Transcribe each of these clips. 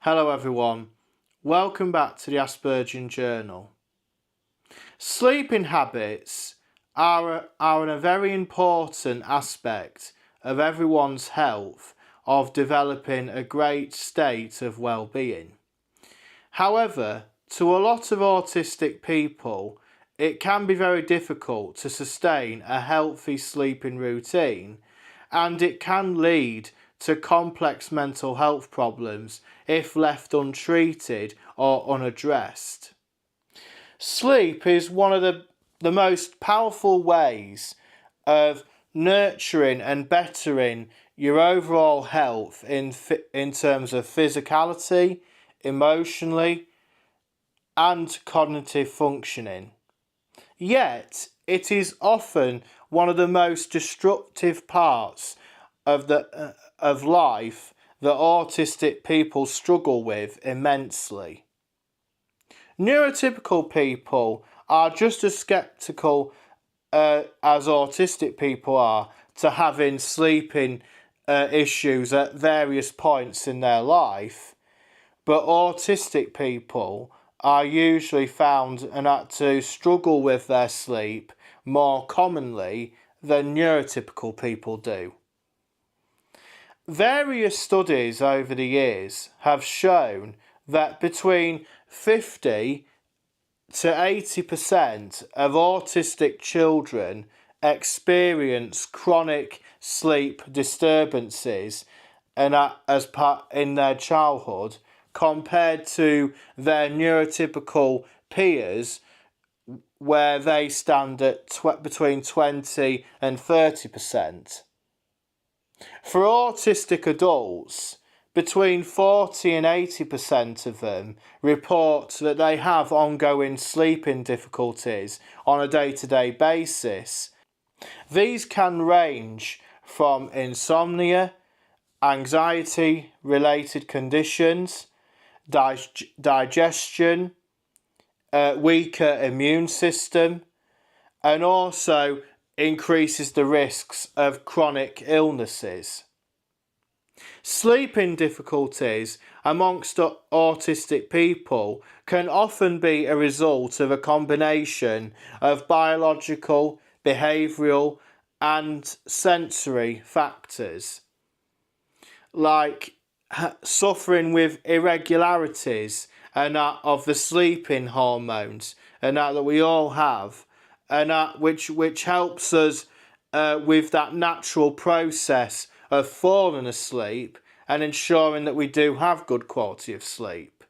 Hello everyone, welcome back to the Aspergian Journal. Sleeping habits are a very important aspect of everyone's health of developing a great state of well-being. However, to a lot of autistic people, it can be very difficult to sustain a healthy sleeping routine, and it can lead to complex mental health problems if left untreated or unaddressed. Sleep is one of the most powerful ways of nurturing and bettering your overall health in terms of physicality, emotionally, and cognitive functioning. Yet, it is often one of the most destructive parts of life that autistic people struggle with immensely. Neurotypical people are just as skeptical as autistic people are to having sleeping issues at various points in their life, but autistic people are usually found to struggle with their sleep more commonly than neurotypical people do. Various studies over the years have shown that between 50 to 80% of autistic children experience chronic sleep disturbances in their childhood compared to their neurotypical peers, where they stand at between 20 and 30%. For autistic adults, between 40 and 80% of them report that they have ongoing sleeping difficulties on a day-to-day basis. These can range from insomnia, anxiety-related conditions, digestion, weaker immune system, and also increases the risks of chronic illnesses. Sleeping difficulties amongst autistic people can often be a result of a combination of biological, behavioural and sensory factors, like suffering with irregularities and of the sleeping hormones and that we all have, and which helps us with that natural process of falling asleep and ensuring that we do have good quality of sleep.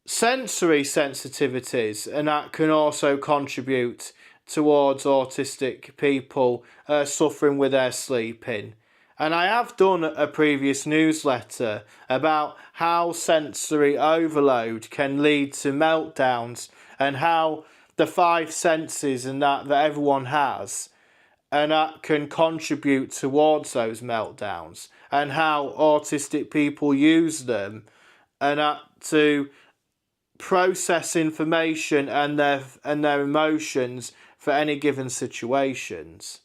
Sensory sensitivities and that can also contribute towards autistic people suffering with their sleeping. And I have done a previous newsletter about how sensory overload can lead to meltdowns and how the five senses and that everyone has and that can contribute towards those meltdowns, and how autistic people use them and to process information and their emotions for any given situations.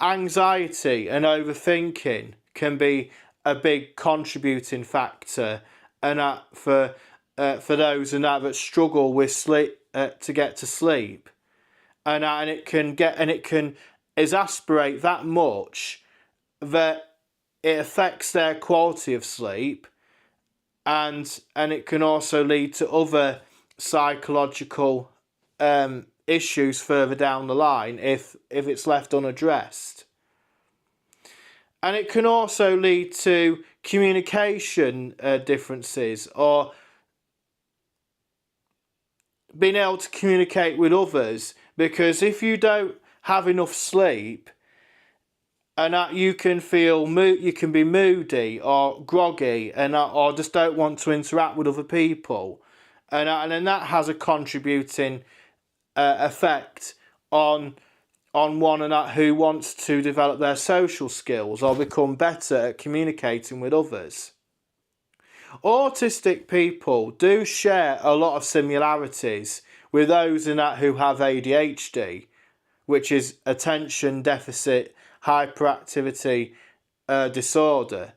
Anxiety and overthinking can be a big contributing factor, and for those that struggle with sleep to get to sleep, and it can exasperate that much that it affects their quality of sleep, and it can also lead to other psychological issues further down the line if it's left unaddressed. And it can also lead to communication differences, or being able to communicate with others, because if you don't have enough sleep, and that you can be moody or groggy, or just don't want to interact with other people, and then that has a contributing effect on one who wants to develop their social skills or become better at communicating with others. Autistic people do share a lot of similarities with those who have ADHD, which is attention deficit hyperactivity disorder.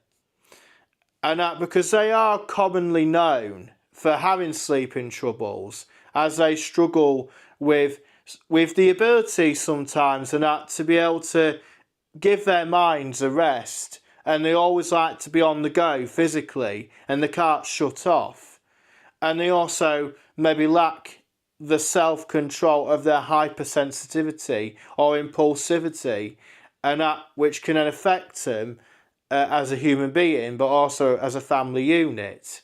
and that because they are commonly known for having sleeping troubles, as they struggle with the ability sometimes and that to be able to give their minds a rest, and they always like to be on the go physically and they can't shut off, and they also maybe lack the self-control of their hypersensitivity or impulsivity, and that which can then affect them as a human being but also as a family unit.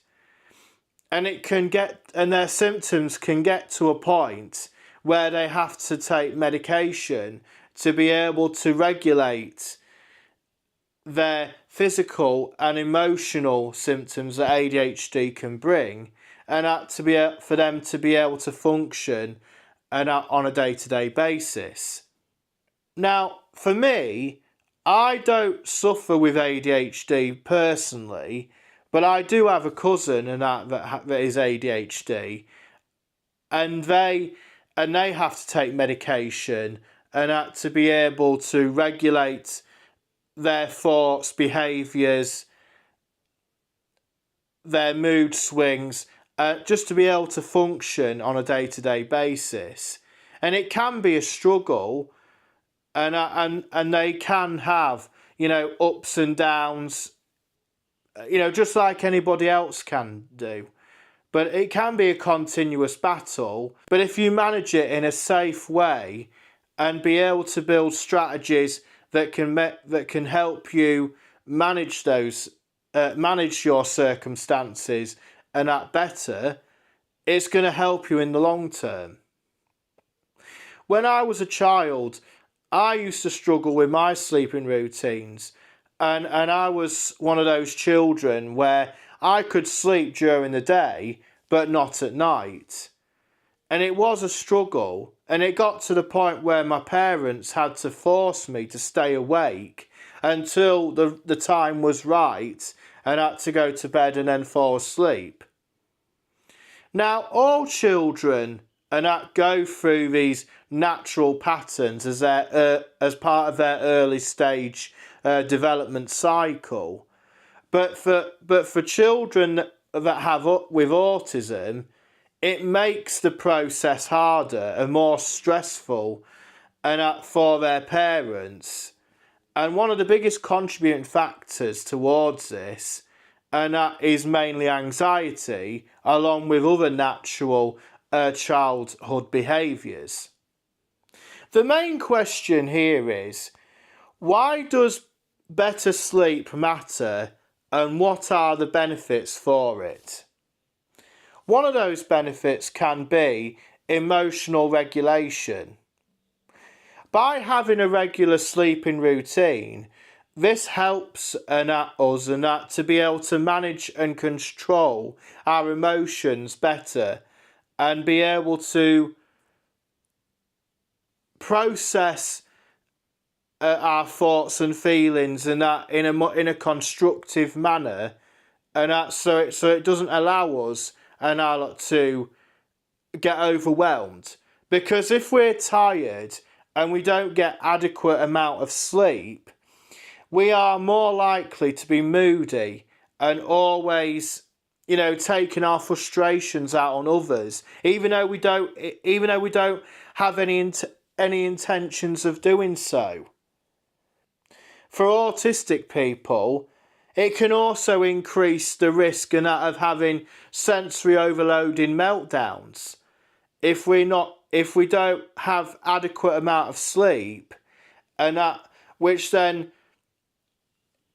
And their symptoms can get to a point where they have to take medication to be able to regulate their physical and emotional symptoms that ADHD can bring, and that for them to be able to function and on a day-to-day basis. Now, for me, I don't suffer with ADHD personally, but I do have a cousin and that is ADHD, and they have to take medication and that to be able to regulate their thoughts, behaviours, their mood swings, just to be able to function on a day-to-day basis. And it can be a struggle, and they can have, ups and downs, just like anybody else can do. But it can be a continuous battle. But if you manage it in a safe way and be able to build strategies that can help you manage your circumstances and that better, it's going to help you in the long term. When I was a child, I used to struggle with my sleeping routines, and I was one of those children where I could sleep during the day but not at night. And it was a struggle, and it got to the point where my parents had to force me to stay awake until the time was right and I had to go to bed and then fall asleep. Now, all children go through these natural patterns as part of their early stage development cycle, but for children that have with autism, it makes the process harder and more stressful and for their parents. And one of the biggest contributing factors towards this, and that is mainly anxiety, along with other natural childhood behaviours. The main question here is, why does better sleep matter, and what are the benefits for it? One of those benefits can be emotional regulation. By having a regular sleeping routine, this helps us to be able to manage and control our emotions better and be able to process our thoughts and feelings and that in a constructive manner, and that so it doesn't allow us to get overwhelmed. Because if we're tired and we don't get adequate amount of sleep, we are more likely to be moody and always, taking our frustrations out on others, even though we don't have any intentions of doing so. For autistic people, it can also increase the risk of having sensory overloading meltdowns if we don't have adequate amount of sleep, and which then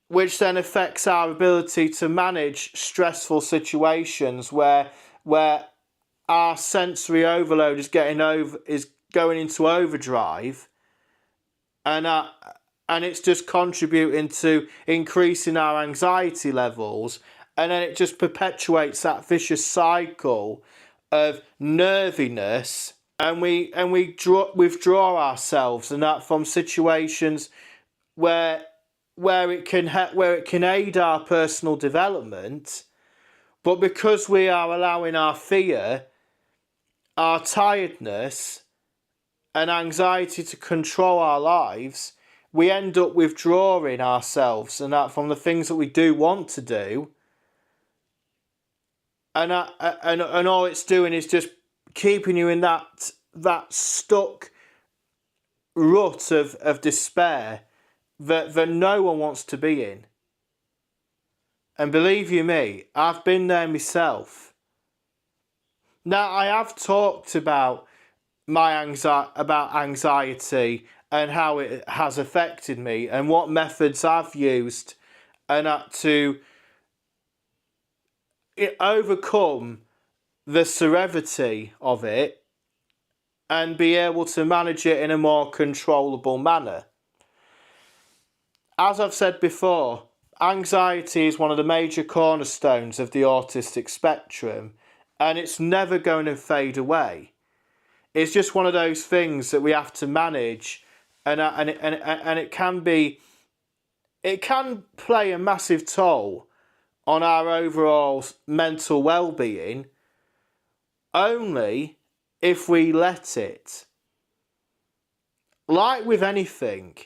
affects our ability to manage stressful situations where our sensory overload is going into overdrive, and it's just contributing to increasing our anxiety levels, and then it just perpetuates that vicious cycle of nerviness, and we withdraw ourselves from situations where it can aid our personal development, but because we are allowing our fear, our tiredness, and anxiety to control our lives, we end up withdrawing ourselves from the things that we do want to do, and all it's doing is just keeping you in that stuck rut of despair that no one wants to be in. And believe you me, I've been there myself. Now, I have talked about anxiety and how it has affected me and what methods I've used and to overcome the severity of it and be able to manage it in a more controllable manner. As I've said before, anxiety is one of the major cornerstones of the autistic spectrum, and it's never going to fade away. It's just one of those things that we have to manage, and it can play a massive toll on our overall mental well-being only if we let it. Like with anything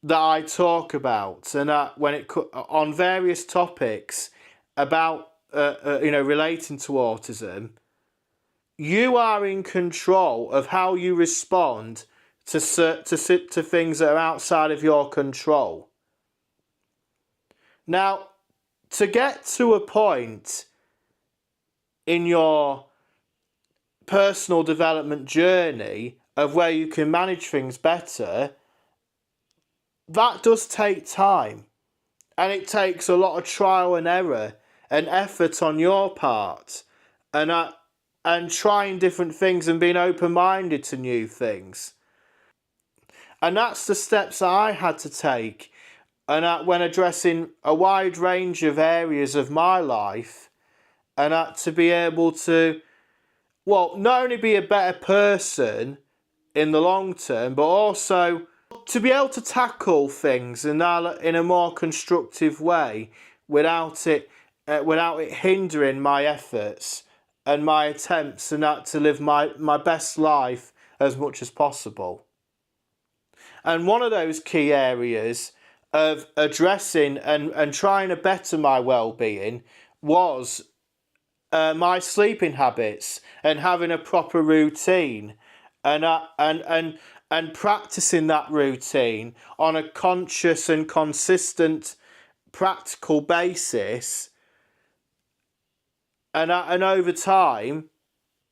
that I talk about, and on various topics about relating to autism, you are in control of how you respond to things that are outside of your control. Now, to get to a point in your personal development journey of where you can manage things better, that does take time, and it takes a lot of trial and error and effort on your part, and trying different things and being open-minded to new things. And that's the steps that I had to take, and when addressing a wide range of areas of my life, and to be able to, not only be a better person in the long term, but also to be able to tackle things in a more constructive way without it hindering my efforts and my attempts to live my best life as much as possible. And one of those key areas of addressing and trying to better my well-being was my sleeping habits and having a proper routine, and practicing that routine on a conscious and consistent practical basis, and over time,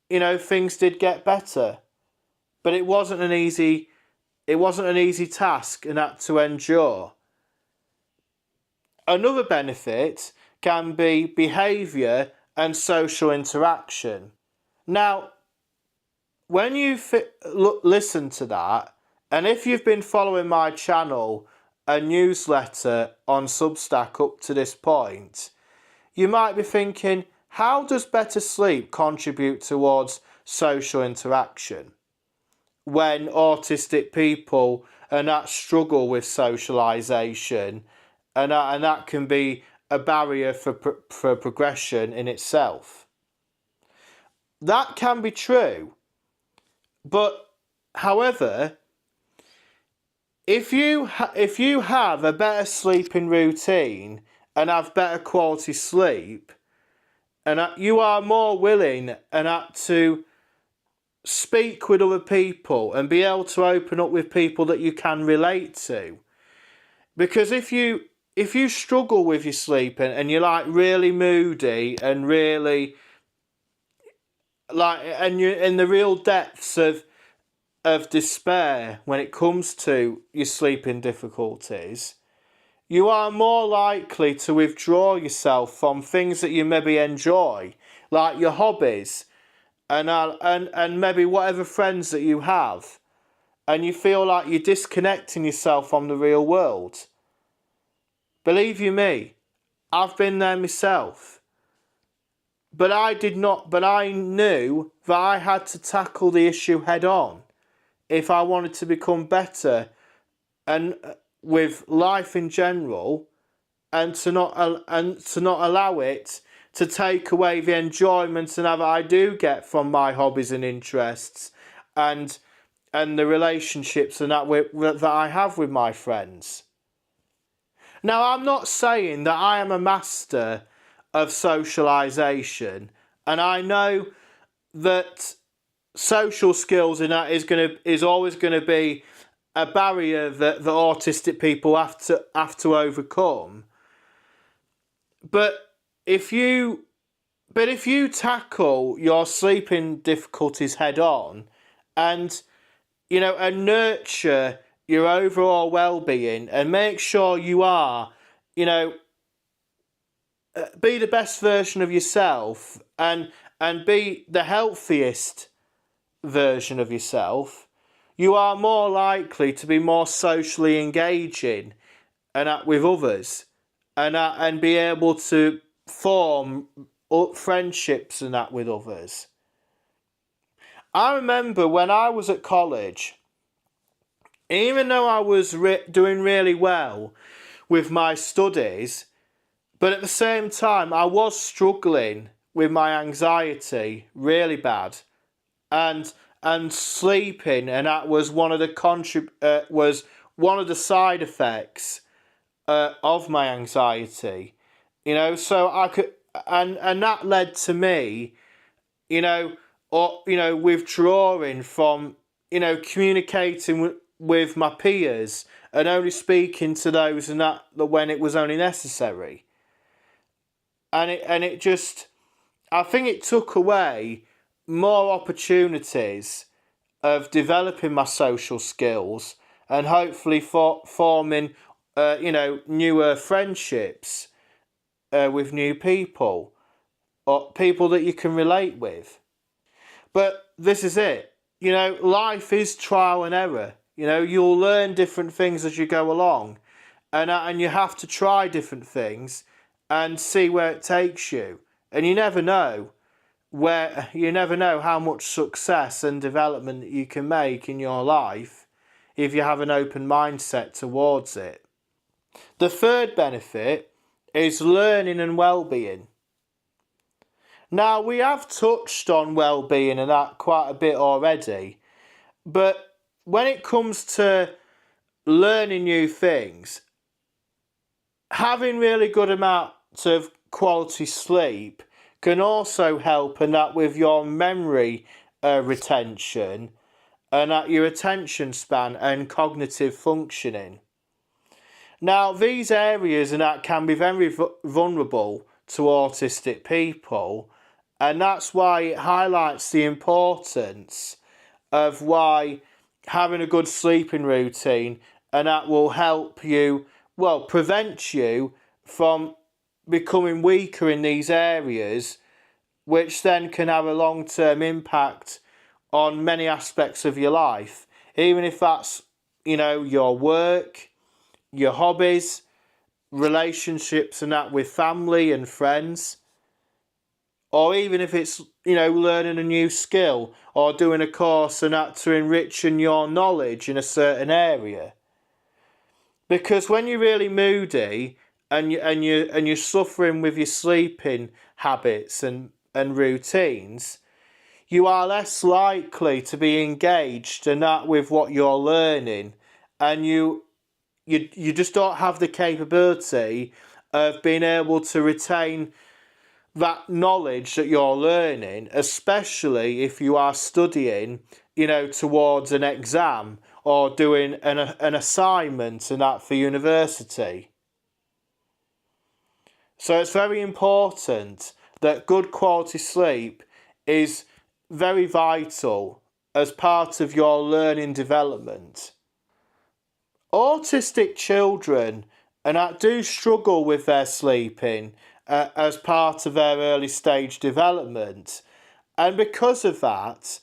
things did get better, but it wasn't an easy task and that to endure. Another benefit can be behaviour and social interaction. Now, when you listen to that, and if you've been following my channel and newsletter on Substack up to this point, you might be thinking, how does better sleep contribute towards social interaction when autistic people struggle with socialisation, and that can be a barrier for progression in itself? That can be true. But, however, if you have a better sleeping routine and have better quality sleep, and you are more willing to speak with other people and be able to open up with people that you can relate to, because if you struggle with your sleeping and you're really moody and really and you're in the real depths of despair when it comes to your sleeping difficulties, you are more likely to withdraw yourself from things that you maybe enjoy, like your hobbies and maybe whatever friends that you have, and you feel like you're disconnecting yourself from the real world. Believe you me, I've been there myself. But I knew that I had to tackle the issue head on if I wanted to become better and with life in general, and to not allow it to take away the enjoyment and that I do get from my hobbies and interests, and the relationships and that I have with my friends. Now, I'm not saying that I am a master of socialisation And I know that social skills in that is always going to be a barrier that the autistic people have to overcome. But if you tackle your sleeping difficulties head on, and and nurture your overall well-being, and make sure you are, be the best version of yourself, and be the healthiest version of yourself, you are more likely to be more socially engaging and with others, and be able to form friendships and that with others. I remember when I was at college, even though I was doing really well with my studies, but at the same time I was struggling with my anxiety really bad, and sleeping, and that was one of the was one of the side effects of my anxiety. So I could, and that led to me, withdrawing from, communicating with my peers, and only speaking to those and that when it was only necessary. And it just, I think it took away more opportunities of developing my social skills, and hopefully forming, newer friendships with new people, or people that you can relate with. But this is it. Life is trial and error. You'll learn different things as you go along, and you have to try different things and see where it takes you. And you never know how much success and development you can make in your life if you have an open mindset towards it. The third benefit is learning and well-being. Now, we have touched on well-being and that quite a bit already, but when it comes to learning new things, having really good amounts of quality sleep can also help, and that with your memory retention, and at your attention span and cognitive functioning. Now, these areas and that can be very vulnerable to autistic people, and that's why it highlights the importance of why having a good sleeping routine, and that will help you, prevent you from becoming weaker in these areas, which then can have a long-term impact on many aspects of your life, even if that's, your work, your hobbies, relationships and that with family and friends, or even if it's, learning a new skill or doing a course and that to enrich your knowledge in a certain area. Because when you're really moody and you're suffering with your sleeping habits and routines, you are less likely to be engaged in that with what you're learning, and you just don't have the capability of being able to retain that knowledge that you're learning, especially if you are studying, towards an exam or doing an assignment and that for university. So it's very important that good quality sleep is very vital as part of your learning development. Autistic children and that do struggle with their sleeping as part of their early stage development, and because of that,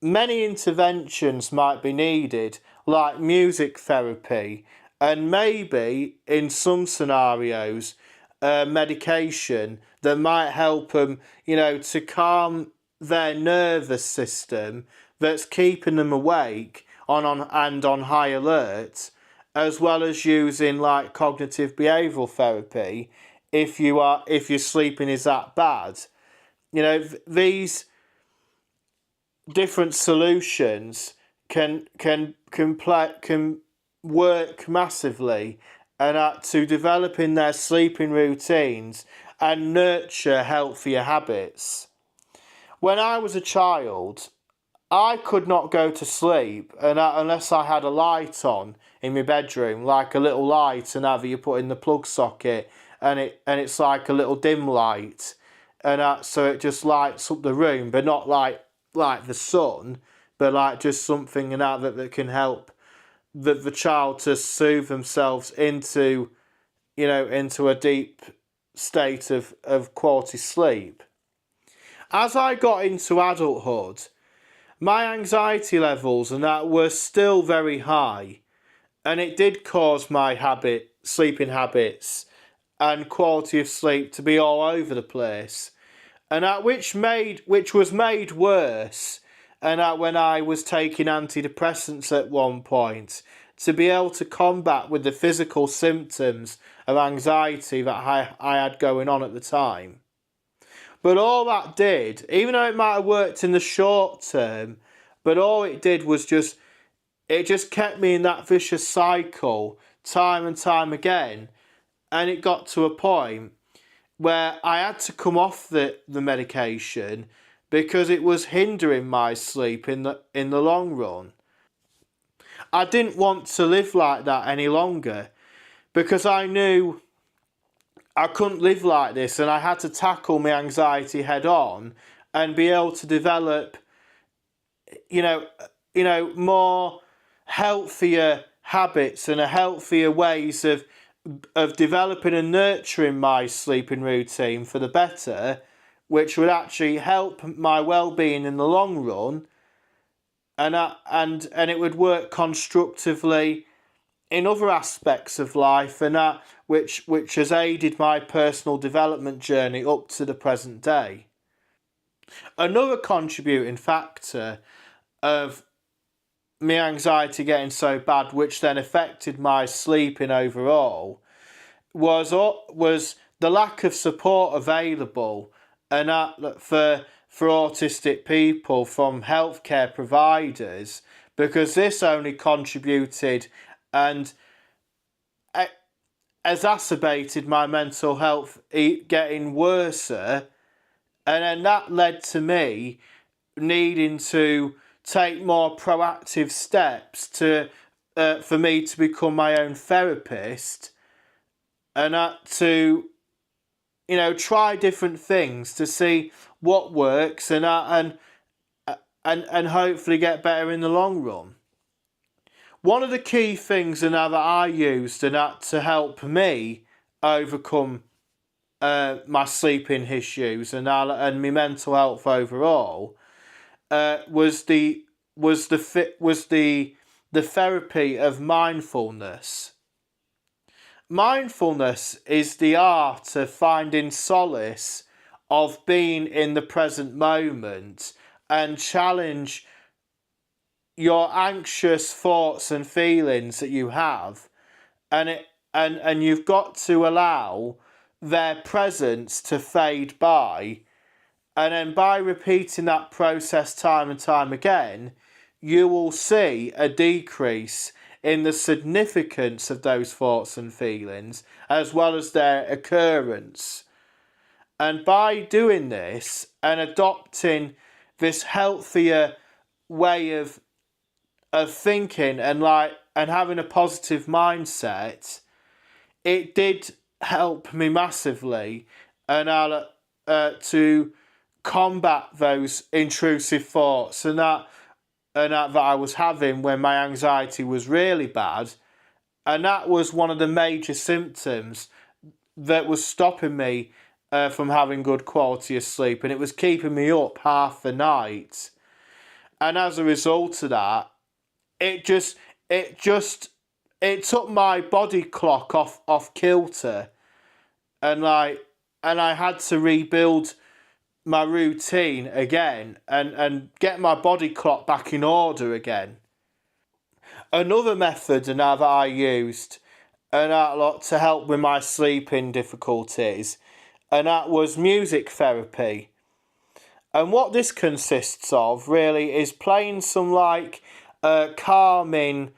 many interventions might be needed, like music therapy, and maybe in some scenarios medication that might help them, to calm their nervous system that's keeping them awake on high alert, as well as using like cognitive behavioural therapy if your sleeping is that bad. These different solutions can work massively, and to developing their sleeping routines and nurture healthier habits. when I was a child, I could not go to sleep unless I had a light on in my bedroom, like a little light, and have you put in the plug socket, and it's like a little dim light, and so it just lights up the room, but not like the sun, but like just something that can help the child to soothe themselves into into a deep state of quality sleep. As I got into adulthood, my anxiety levels and that were still very high, and it did cause my sleeping habits and quality of sleep to be all over the place, and which was made worse, and when I was taking antidepressants at one point to be able to combat with the physical symptoms of anxiety that I had going on at the time. But all that did, even though it might have worked in the short term, but all it did was it just kept me in that vicious cycle time and time again. And it got to a point where I had to come off the medication because it was hindering my sleep in the long run. I didn't want to live like that any longer because I knew I couldn't live like this, and I had to tackle my anxiety head on and be able to develop, more healthier habits and a healthier ways of developing and nurturing my sleeping routine for the better, which would actually help my well-being in the long run, and it would work constructively in other aspects of life, and that which has aided my personal development journey up to the present day. Another contributing factor of my anxiety getting so bad, which then affected my sleeping overall, was the lack of support available, and that for autistic people from healthcare providers, because this only contributed and exacerbated my mental health getting worse, and then that led to me needing to take more proactive steps for me to become my own therapist, and to try different things to see what works, and hopefully get better in the long run. One of the key things that I used to help me overcome my sleeping issues and my mental health overall was the therapy of mindfulness. Mindfulness is the art of finding solace, of being in the present moment, and challenge your anxious thoughts and feelings that you have, and you've got to allow their presence to fade by, and then by repeating that process time and time again, you will see a decrease in the significance of those thoughts and feelings, as well as their occurrence. And by doing this and adopting this healthier way of thinking and having a positive mindset, it did help me massively, and to combat those intrusive thoughts and that I was having when my anxiety was really bad, and that was one of the major symptoms that was stopping me from having good quality of sleep, and it was keeping me up half the night. And as a result of that, it took my body clock off kilter, and I had to rebuild my routine again and get my body clock back in order again. Another method that I used to help with my sleeping difficulties, and that was music therapy. And what this consists of really is playing some calming,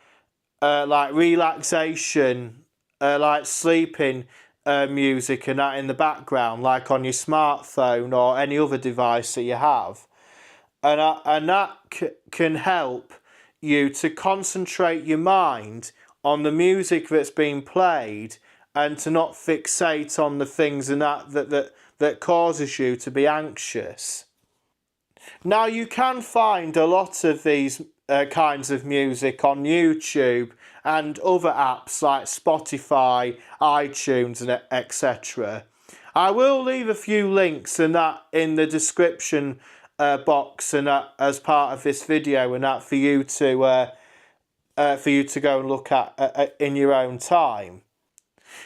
relaxation, sleeping music and that in the background, like on your smartphone or any other device that you have. and that can help you to concentrate your mind on the music that's being played and to not fixate on the things and that causes you to be anxious. Now, you can find a lot of these kinds of music on YouTube and other apps like Spotify, iTunes, and etc. I will leave a few links and that in the description box and that as part of this video and that for you to go and look at in your own time.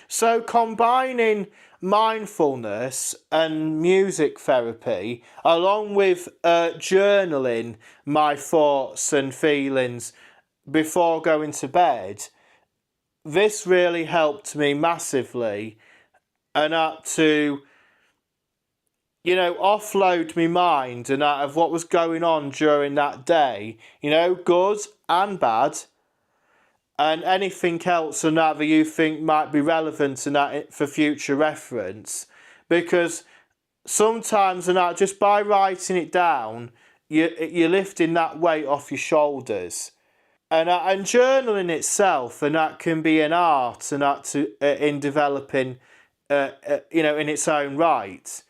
So combining mindfulness and music therapy along with journaling my thoughts and feelings before going to bed, this really helped me massively and to offload my mind and out of what was going on during that day, good and bad, and anything else and that you think might be relevant and that for future reference. Because sometimes and that just by writing it down, you're lifting that weight off your shoulders. And journaling itself and that can be an art and that in developing, in its own right.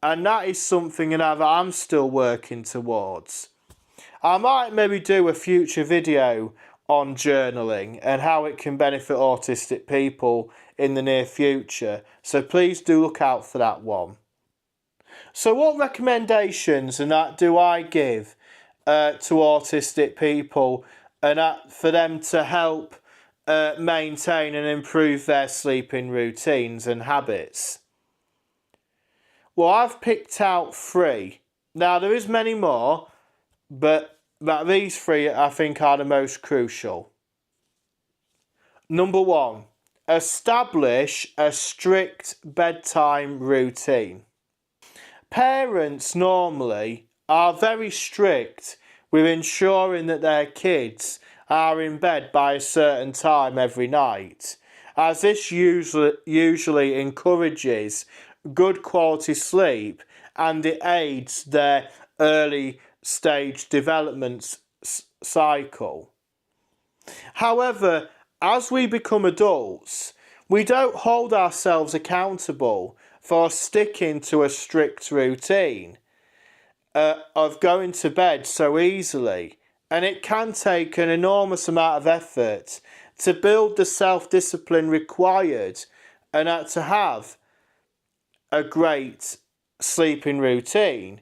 And that is something that I'm still working towards. I might maybe do a future video on journaling and how it can benefit autistic people in the near future. So please do look out for that one. So what recommendations and that do I give to autistic people and that for them to help maintain and improve their sleeping routines and habits? Well, I've picked out 3. Now, there is many more, but these 3 I think are the most crucial. Number 1, establish a strict bedtime routine. Parents normally are very strict with ensuring that their kids are in bed by a certain time every night, as this usually encourages good quality sleep and it aids their early stage development cycle. However, as we become adults, we don't hold ourselves accountable for sticking to a strict routine of going to bed so easily, and it can take an enormous amount of effort to build the self-discipline required and to have a great sleeping routine,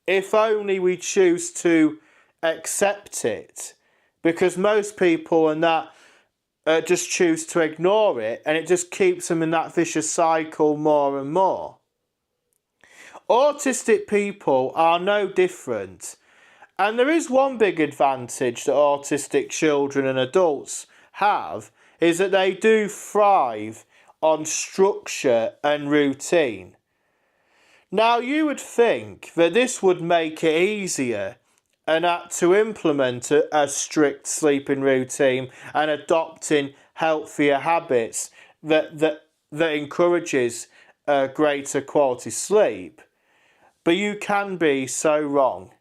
if only we choose to accept it, because most people and that just choose to ignore it and it just keeps them in that vicious cycle more and more. Autistic people are no different, and there is one big advantage that autistic children and adults have is that they do thrive on structure and routine. Now, you would think that this would make it easier and to implement a strict sleeping routine and adopting healthier habits that encourages greater quality sleep. But you can be so wrong.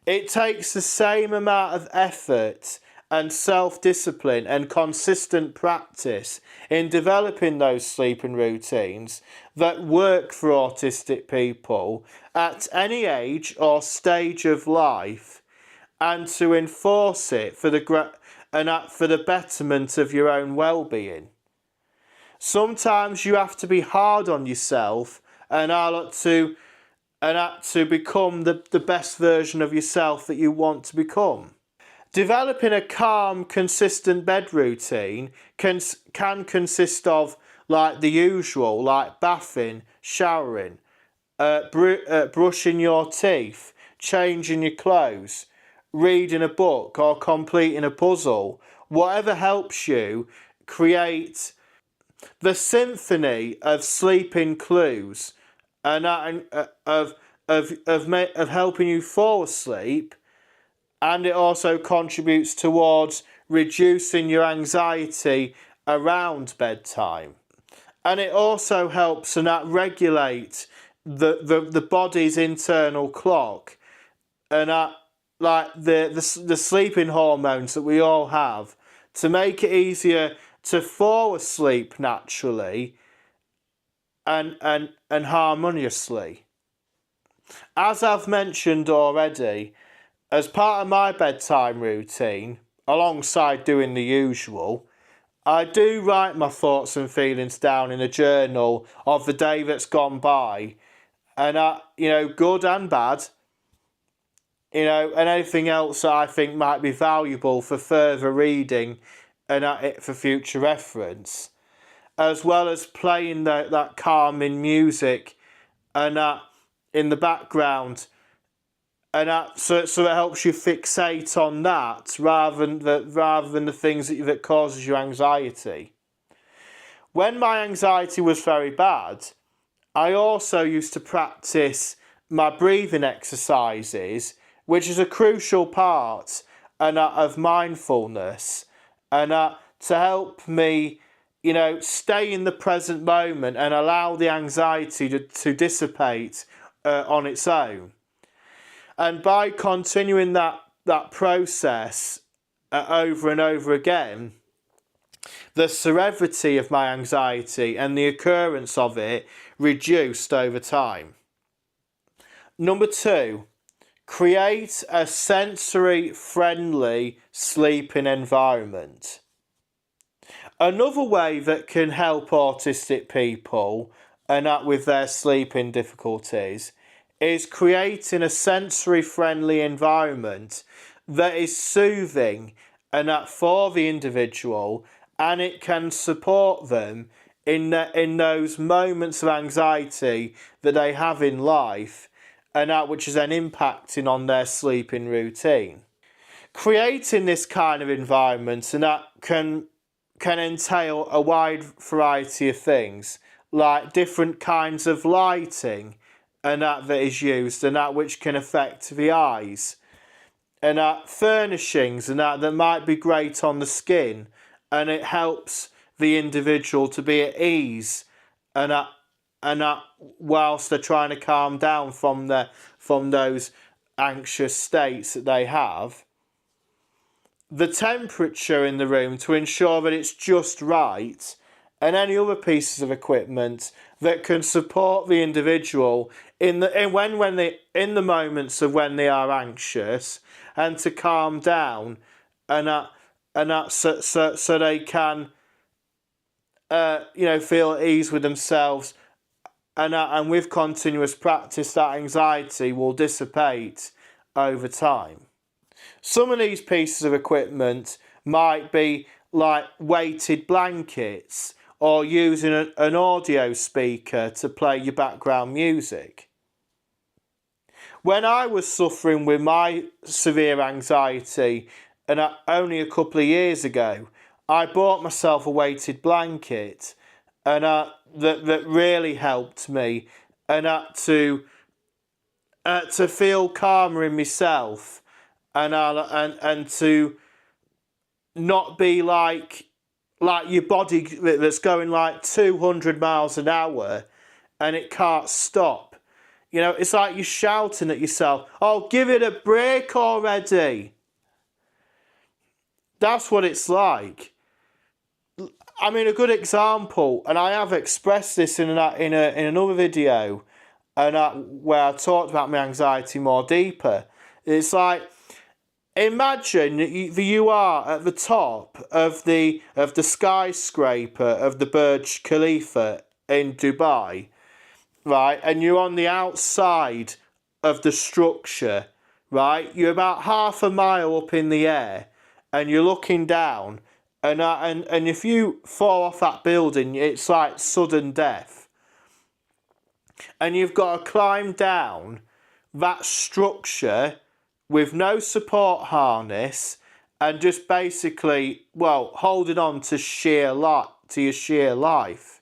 It takes the same amount of effort and self-discipline and consistent practice in developing those sleeping routines that work for autistic people at any age or stage of life, and to enforce it for the betterment of your own well-being. Sometimes you have to be hard on yourself and to become the best version of yourself that you want to become. Developing a calm, consistent bed routine can consist of like the usual, like bathing, showering, brushing your teeth, changing your clothes, reading a book or completing a puzzle. Whatever helps you create the symphony of sleeping clues and of helping you fall asleep. And it also contributes towards reducing your anxiety around bedtime. And it also helps and that regulate the body's internal clock and like the sleeping hormones that we all have, to make it easier to fall asleep naturally and harmoniously. As I've mentioned already, as part of my bedtime routine, alongside doing the usual, I do write my thoughts and feelings down in a journal of the day that's gone by, and good and bad, and anything else that I think might be valuable for further reading and for future reference, as well as playing that calming music and in the background, and so it helps you fixate on that rather than the things that causes you anxiety. When my anxiety was very bad, I also used to practice my breathing exercises, which is a crucial part of mindfulness, and to help me, stay in the present moment and allow the anxiety to dissipate on its own. And by continuing that process over and over again, the severity of my anxiety and the occurrence of it reduced over time. Number 2, create a sensory-friendly sleeping environment. Another way that can help autistic people and with their sleeping difficulties is creating a sensory-friendly environment that is soothing and for the individual, and it can support them in those moments of anxiety that they have in life, and which is then impacting on their sleeping routine. Creating this kind of environment and that can entail a wide variety of things, like different kinds of lighting and that is used, and that which can affect the eyes, and furnishings and that might be great on the skin, and it helps the individual to be at ease and whilst they're trying to calm down from those anxious states that they have. The temperature in the room to ensure that it's just right, and any other pieces of equipment that can support the individual in the moments of when they are anxious, and to calm down, so they can feel at ease with themselves, and with continuous practice that anxiety will dissipate over time. Some of these pieces of equipment might be like weighted blankets, or using an audio speaker to play your background music. When I was suffering with my severe anxiety, and only a couple of years ago, I bought myself a weighted blanket, and that really helped me, and to feel calmer in myself, and to not be like your body that's going like 200 miles an hour and it can't stop. It's like you're shouting at yourself, "Oh, give it a break already." That's what it's like. I mean, a good example, and I have expressed this in another video, and where I talked about my anxiety more deeper. It's like, imagine you are at the top of the skyscraper of the Burj Khalifa in Dubai, right? And you're on the outside of the structure, right? You're about half a mile up in the air, and you're looking down, and if you fall off that building, it's like sudden death. And you've got to climb down that structure with no support harness, and just basically, holding on to your sheer life.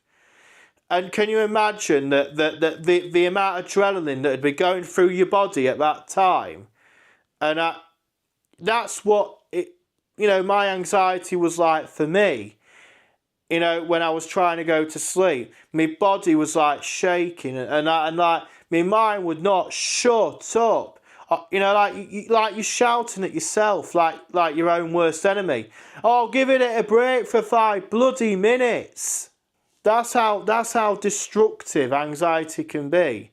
And can you imagine that the amount of adrenaline that would be going through your body at that time? And that's what my anxiety was like for me. When I was trying to go to sleep, my body was like shaking, and like my mind would not shut up. Like you're shouting at yourself, like your own worst enemy. Oh, giving it a break for 5 bloody minutes. That's how destructive anxiety can be.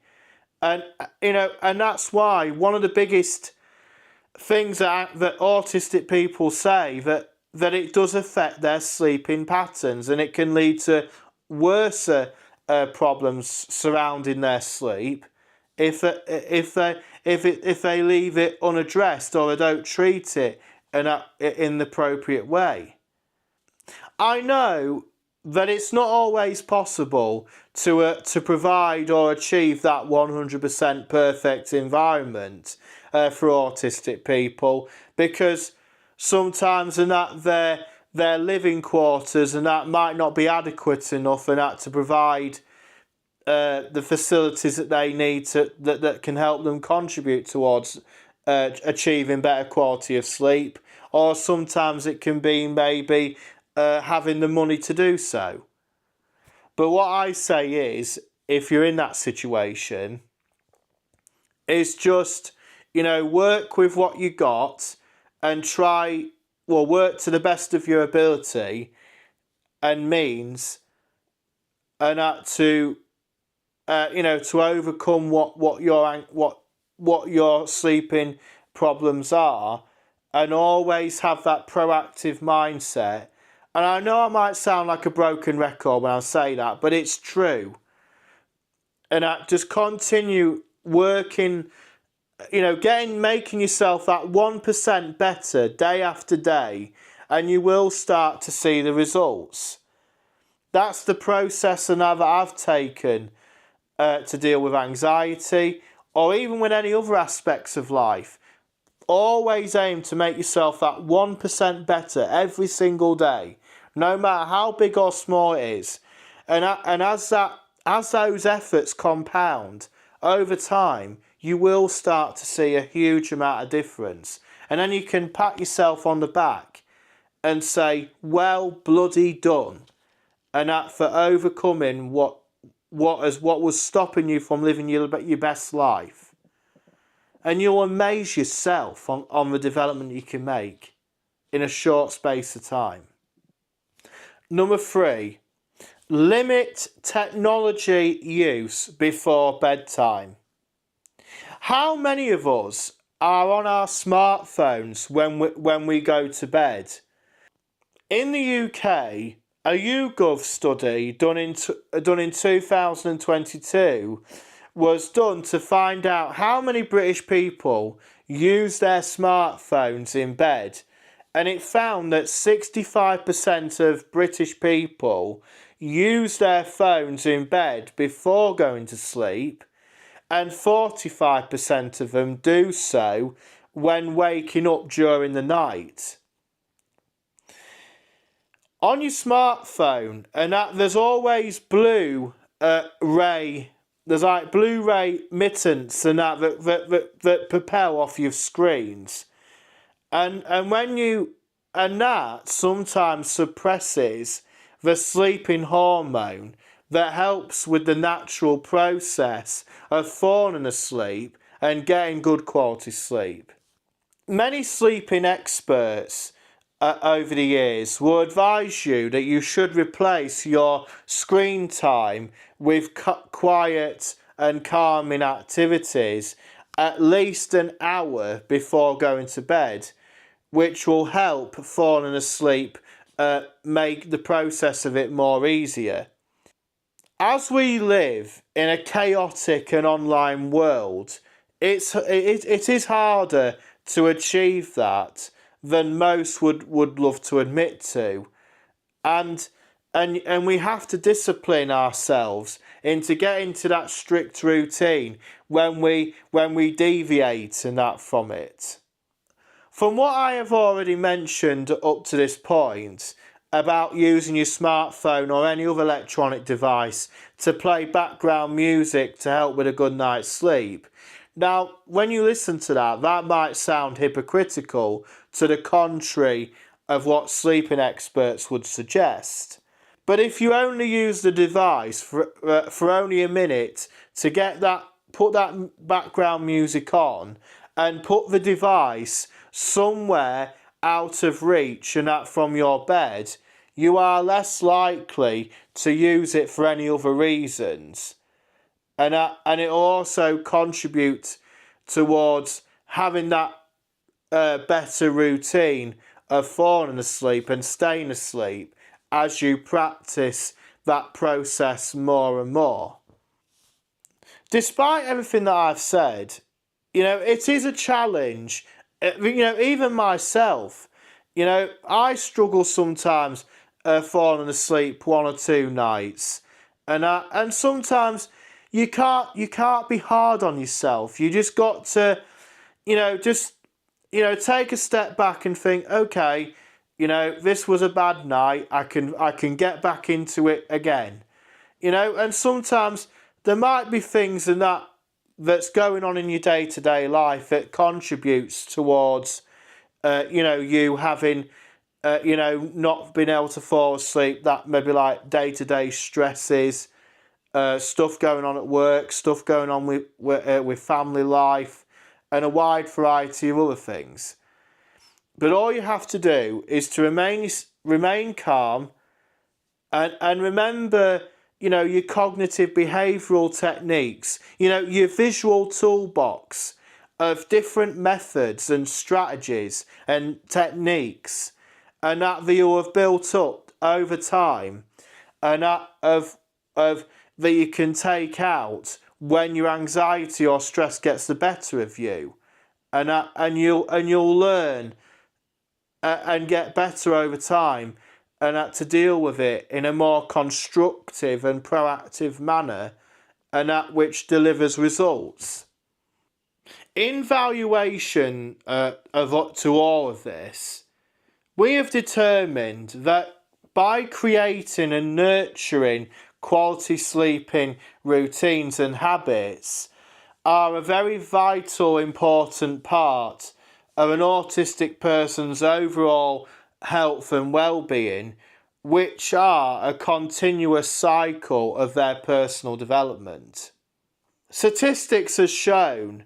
And and that's why one of the biggest things that autistic people say, that it does affect their sleeping patterns, and it can lead to worse problems surrounding their sleep if they leave it unaddressed, or they don't treat it in the appropriate way. I know that it's not always possible to provide or achieve that 100% perfect environment for autistic people, because sometimes in that their living quarters and that might not be adequate enough, and that to provide the facilities that they need that can help them contribute towards achieving better quality of sleep, or sometimes it can be maybe having the money to do so. But what I say is, if you're in that situation, is just, work with what you got and work to the best of your ability and means, and that to overcome what your sleeping problems are, and always have that proactive mindset. And I know I might sound like a broken record when I say that, but it's true. And just continue working, making yourself that 1% better day after day, and you will start to see the results. That's the process and that I've taken to deal with anxiety, or even with any other aspects of life. Always aim to make yourself that 1% better every single day, no matter how big or small it is. And as those efforts compound over time, you will start to see a huge amount of difference. And then you can pat yourself on the back and say, well bloody done. And that for overcoming what was stopping you from living your best life. And you'll amaze yourself on the development you can make in a short space of time. Number 3, limit technology use before bedtime. How many of us are on our smartphones when we go to bed? In the UK, a YouGov study done in 2022 was done to find out how many British people use their smartphones in bed, and it found that 65% of British people use their phones in bed before going to sleep, and 45% of them do so when waking up during the night. On your smartphone, and there's always blue ray. There's like blue ray mittens and that propel off your screens, and that sometimes suppresses the sleeping hormone that helps with the natural process of falling asleep and getting good quality sleep. Many sleeping experts over the years will advise you that you should replace your screen time with quiet and calming activities at least an hour before going to bed, which will help falling asleep make the process of it more easier. As we live in a chaotic and online world, it is harder to achieve that than most would love to admit to, and we have to discipline ourselves into getting to that strict routine when we deviate and that from it. From what I have already mentioned up to this point about using your smartphone or any other electronic device to play background music to help with a good night's sleep, now when you listen to that might sound hypocritical, to the contrary of what sleeping experts would suggest. But if you only use the device for only a minute to put that background music on, and put the device somewhere out of reach and that from your bed, you are less likely to use it for any other reasons. And it will also contribute towards having that better routine of falling asleep and staying asleep as you practice that process more and more. Despite everything that I've said, it is a challenge. Even myself, I struggle sometimes falling asleep one or two nights, and sometimes you can't be hard on yourself. You just got to, take a step back and think, okay, this was a bad night. I can get back into it again. And sometimes there might be things that's going on in your day-to-day life that contributes towards, you having, not being able to fall asleep. That maybe like day-to-day stresses, stuff going on at work, stuff going on with family life, and a wide variety of other things. But all you have to do is to remain calm and remember, your cognitive behavioural techniques, your visual toolbox of different methods and strategies and techniques, and that you have built up over time, and that that you can take out when your anxiety or stress gets the better of you, and you'll learn and get better over time, and to deal with it in a more constructive and proactive manner, and that which delivers results. In valuation to all of this, we have determined that by creating and nurturing quality sleeping routines and habits are a very vital, important part of an autistic person's overall health and well-being, which are a continuous cycle of their personal development. Statistics has shown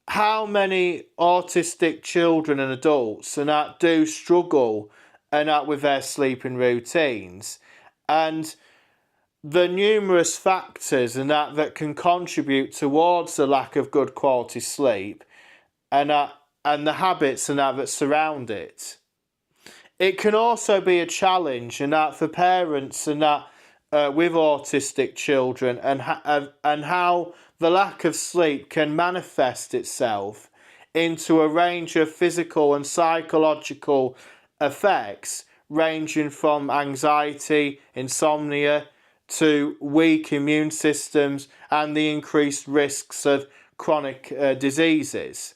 how many autistic children and adults do struggle with their sleeping routines, and the numerous factors that can contribute towards the lack of good quality sleep, and the habits that surround it. It can also be a challenge for parents with autistic children, and how the lack of sleep can manifest itself into a range of physical and psychological effects, ranging from anxiety, insomnia, to weak immune systems and the increased risks of chronic diseases.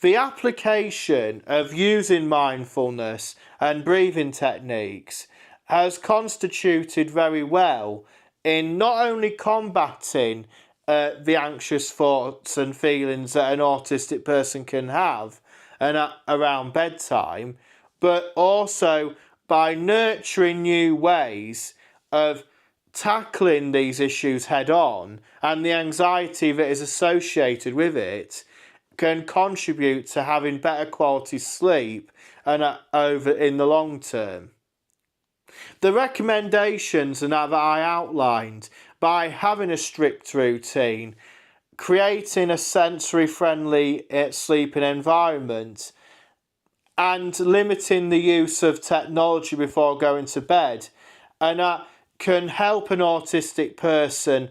The application of using mindfulness and breathing techniques has constituted very well in not only combating the anxious thoughts and feelings that an autistic person can have around bedtime, but also by nurturing new ways of tackling these issues head on, and the anxiety that is associated with it can contribute to having better quality sleep over in the long term. The recommendations that I outlined, by having a strict routine, creating a sensory-friendly sleeping environment, and limiting the use of technology before going to bed, and that can help an autistic person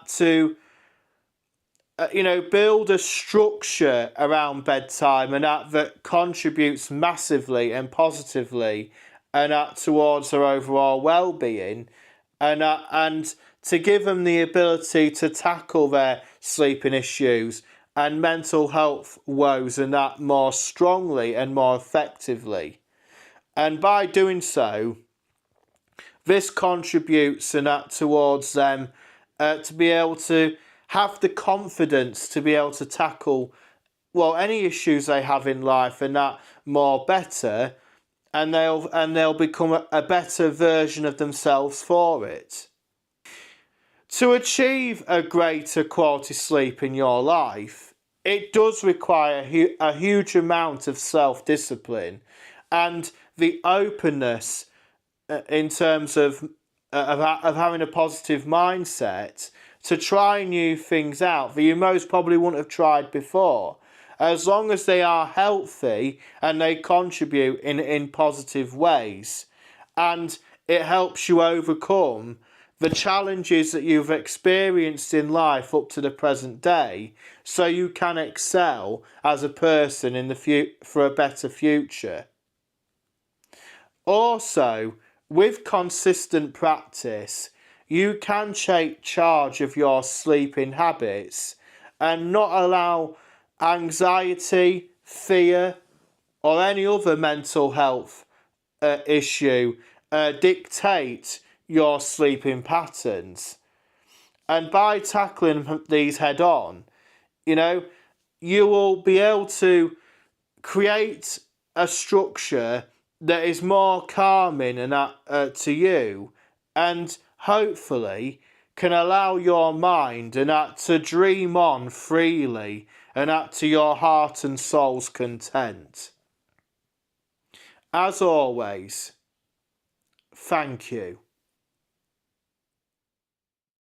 to build a structure around bedtime, and that contributes massively and positively towards their overall well-being, and to give them the ability to tackle their sleeping issues and mental health woes more strongly and more effectively. And by doing so, this contributes towards them to be able to have the confidence to be able to tackle any issues they have in life more better, and they'll become a better version of themselves for it. To achieve a greater quality sleep in your life, it does require a huge amount of self-discipline and the openness in terms of having a positive mindset to try new things out that you most probably wouldn't have tried before, as long as they are healthy and they contribute in positive ways, and it helps you overcome the challenges that you've experienced in life up to the present day, so you can excel as a person in for a better future. Also, with consistent practice, you can take charge of your sleeping habits and not allow anxiety, fear, or any other mental health issue dictate your sleeping patterns. And by tackling these head on, you will be able to create a structure that is more calming and to you, and hopefully can allow your mind and to dream on freely and to your heart and soul's content. As always, thank you.